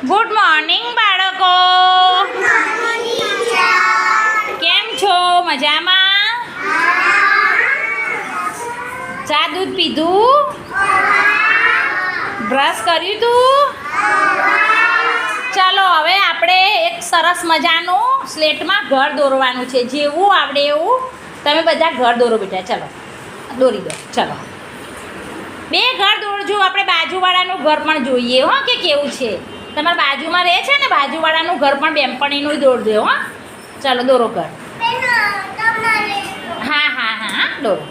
Good morning બાળકો. કેમ છો? મજામાં? ચા દૂધ પીધું? બ્રશ કર્યું તું? ચાલો હવે આપણે એક સરસ મજાનું સ્લેટમાં ઘર દોરવાનું છે. જેવું આવડે એવું તમે બધા ઘર દોરો બેટા. ચાલો દોરી દો. ચાલો બે ઘર દોરજો. આપણે બાજુવાળાનું ઘર પણ જોઈએ હો કે કેવું છે. તમારા બાજુમાં રહે છે ને બાજુવાળાનું ઘર પણ બેનપણીનું દોરજો હો. ચાલો દોરો ઘર. હા હા હા દોરો.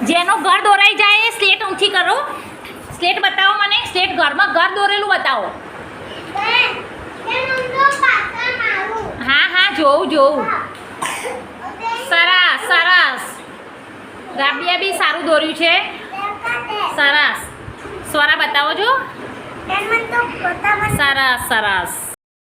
જેનું ઘર દોરાઈ જાય એ સ્લેટ ઊંચી કરો. સ્લેટ બતાવો મને. સ્લેટ ઘરમાં ઘર દોરેલું બતાવો. હા હા જોઉં. સરસ સરસ. રાબિયા બી સારું દોર્યું છે. સરસ. સ્વરા બતાવો છો. સરસ સરસ.